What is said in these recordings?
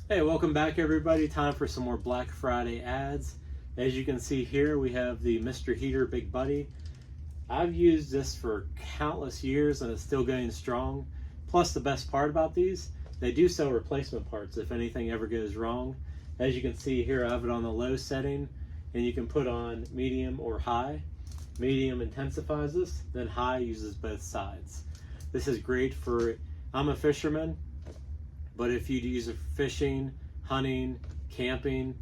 Hey, welcome back everybody. Time for some more Black Friday ads. As you can see here, we have the Mr. Heater Big Buddy. I've used this for countless years and it's still going strong. Plus the best part about these, they do sell replacement parts if anything ever goes wrong. As you can see here, I have it on the low setting and you can put on medium or high. Medium intensifies this, then high uses both sides. This is great for, I'm a fisherman, but if you use it for fishing, hunting, camping,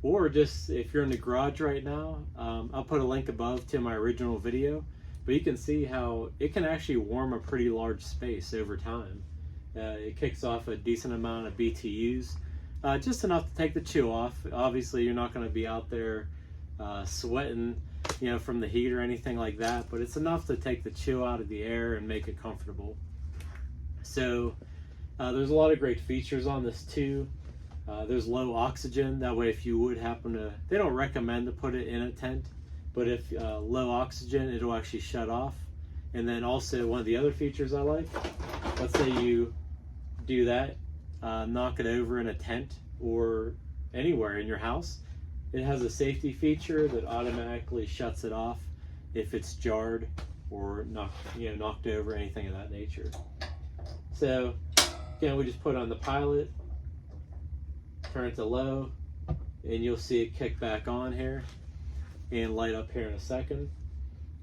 or just if you're in the garage right now, I'll put a link above to my original video, but you can see how it can actually warm a pretty large space over time. It kicks off a decent amount of BTUs, just enough to take the chill off. Obviously you're not going to be out there sweating from the heat or anything like that, but it's enough to take the chill out of the air and make it comfortable. So there's a lot of great features on this too. There's low oxygen, that way if you would happen to, they don't recommend to put it in a tent, but if low oxygen, it'll actually shut off. And then also one of the other features I like, let's say you do that, knock it over in a tent or anywhere in your house, it has a safety feature that automatically shuts it off if it's jarred or knocked over, anything of that nature. So again, we just put on the pilot, turn it to low, and you'll see it kick back on here and light up here in a second.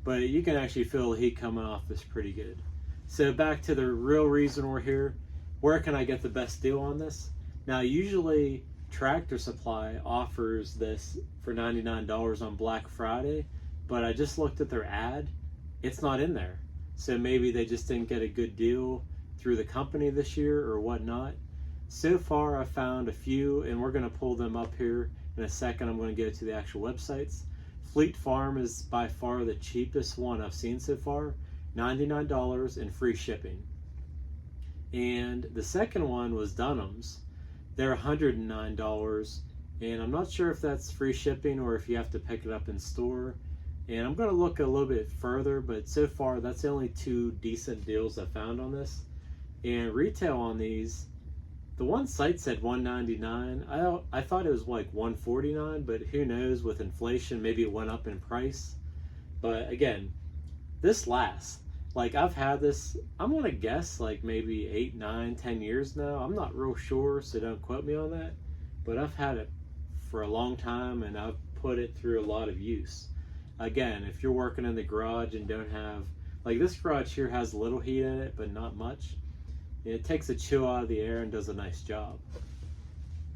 But you can actually feel the heat coming off this pretty good. So back to the real reason we're here. Where can I get the best deal on this? Now usually Tractor Supply offers this for $99 on Black Friday, but I just looked at their ad. It's not in there. So maybe they just didn't get a good deal through the company this year or whatnot. So far I found a few, and we're going to pull them up here in a second. I'm going to go to the actual websites. Fleet Farm is by far the cheapest one I've seen so far, $99 and free shipping. And the second one was Dunham's. They're $109, and I'm not sure if that's free shipping or if you have to pick it up in store. And I'm going to look a little bit further, but so far that's the only two decent deals I found on this. And retail on these, the one site said $199. I thought it was like $149, but who knows, with inflation maybe it went up in price. But again, this lasts. Like I've had this, I'm gonna guess like maybe 8, 9, 10 years now. I'm not real sure, so don't quote me on that, but I've had it for a long time and I've put it through a lot of use. Again, if you're working in the garage and don't have, like this garage here has a little heat in it but not much, it takes the chill out of the air and does a nice job.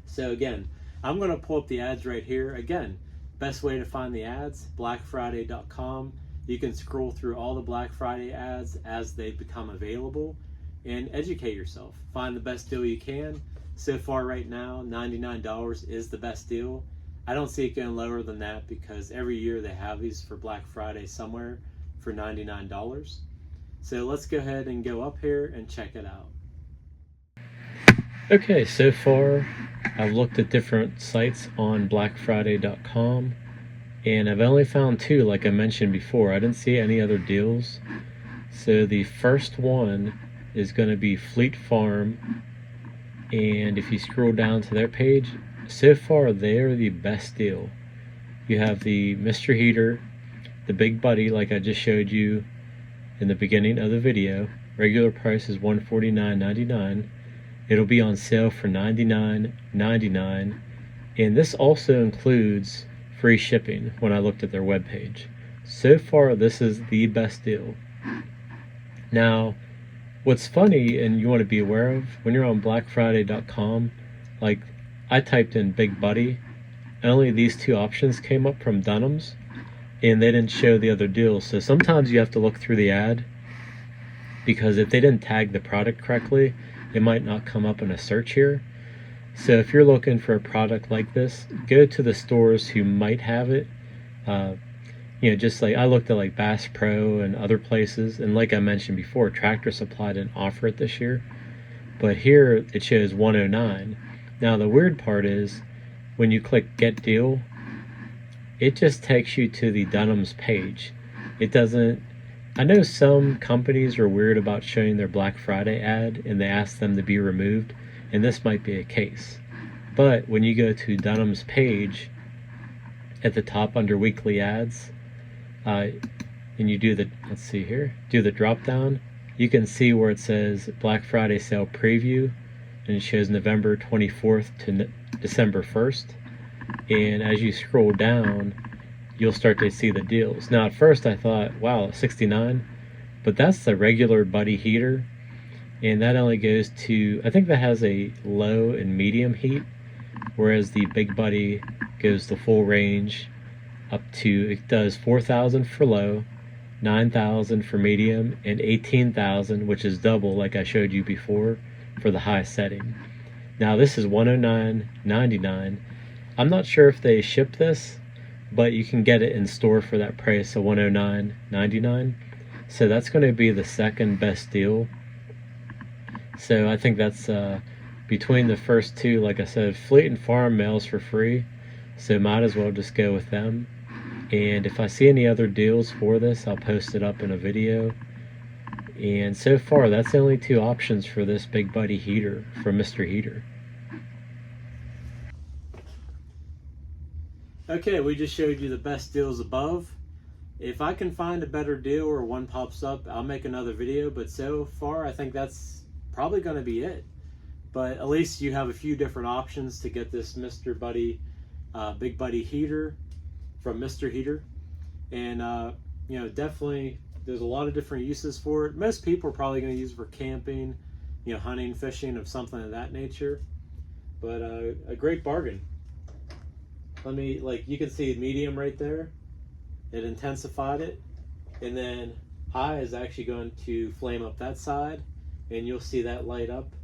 So again, I'm going to pull up the ads right here. Again, best way to find the ads, blackfriday.com. You can scroll through all the Black Friday ads as they become available and educate yourself. Find the best deal you can. So far right now, $99 is the best deal. I don't see it going lower than that because every year they have these for Black Friday somewhere for $99. So let's go ahead and go up here and check it out. Okay, so far I've looked at different sites on blackfriday.com and I've only found two, like I mentioned before. I didn't see any other deals. So the first one is going to be Fleet Farm, and if you scroll down to their page, so far they're the best deal. You have the Mr. Heater, the Big Buddy like I just showed you in the beginning of the video. Regular price is $149.99. It'll be on sale for $99.99, and this also includes free shipping when I looked at their webpage. So far this is the best deal. Now what's funny and you want to be aware of, when you're on blackfriday.com, like I typed in Big Buddy, only these two options came up from Dunham's and they didn't show the other deals. So sometimes you have to look through the ad, because if they didn't tag the product correctly, it might not come up in a search here. So if you're looking for a product like this, go to the stores who might have it. Just like I looked at like Bass Pro and other places, and like I mentioned before, Tractor Supply didn't offer it this year, but here it shows $109. Now the weird part is when you click Get Deal, it just takes you to the Dunham's page. It doesn't. I know some companies are weird about showing their Black Friday ad and they ask them to be removed, and this might be a case. But when you go to Dunham's page at the top under weekly ads, and you do the, let's see here, do the drop down, you can see where it says Black Friday sale preview, and it shows November 24th to December 1st. And as you scroll down, you'll start to see the deals. Now at first I thought, wow, 69, but that's the regular Buddy heater, and that only goes to, I think that has a low and medium heat, whereas the Big Buddy goes the full range up to, it does 4,000 for low, 9,000 for medium, and 18,000, which is double like I showed you before, for the high setting. Now this is $109.99. I'm not sure if they ship this, but you can get it in store for that price of $109.99. So that's going to be the second best deal. So I think that's between the first two. Like I said, Fleet and Farm mails for free, so might as well just go with them. And if I see any other deals for this, I'll post it up in a video. And so far, that's the only two options for this Big Buddy heater from Mr. Heater. Okay, we just showed you the best deals above. If I can find a better deal or one pops up, I'll make another video, but so far I think that's probably going to be it. But at least you have a few different options to get this Mr. Buddy Big Buddy heater from Mr. Heater. And you know, definitely there's a lot of different uses for it. Most people are probably going to use it for camping, you know, hunting, fishing, of something of that nature. But a great bargain. Let me, like, you can see medium right there. It intensified it, and then high is actually going to flame up that side, and you'll see that light up,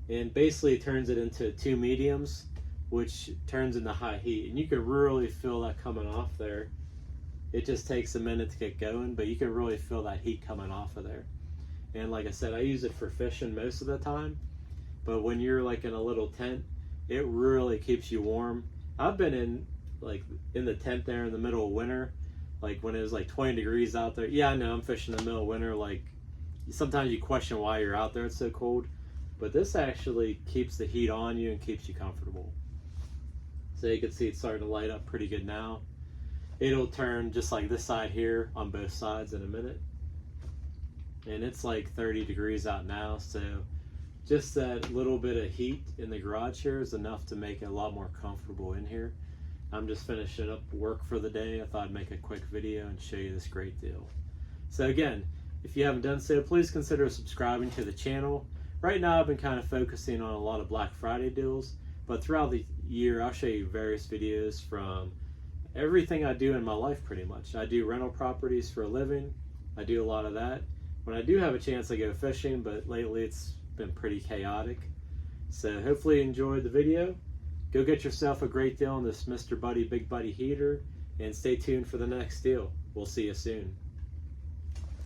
and basically it turns it into two mediums, which turns into high heat, and you can really feel that coming off there. It just takes a minute to get going, but you can really feel that heat coming off of there. And like I said, I use it for fishing most of the time, but when you're like in a little tent, it really keeps you warm. I've been in the tent there in the middle of winter, like when it was like 20 degrees out there. Yeah, I know I'm fishing in the middle of winter. Like sometimes you question why you're out there, it's so cold. But this actually keeps the heat on you and keeps you comfortable. So you can see it's starting to light up pretty good now. It'll turn just like this side here on both sides in a minute. And it's like 30 degrees out now, so just that little bit of heat in the garage here is enough to make it a lot more comfortable in here. I'm just finishing up work for the day. I thought I'd make a quick video and show you this great deal. So again, if you haven't done so, please consider subscribing to the channel. Right now I've been kind of focusing on a lot of Black Friday deals, but throughout the year I'll show you various videos from everything I do in my life pretty much. I do rental properties for a living. I do a lot of that. When I do have a chance I go fishing, but lately it's been pretty chaotic. So hopefully you enjoyed the video. Go get yourself a great deal on this Mr. Buddy Big Buddy heater, and stay tuned for the next deal. We'll see you soon.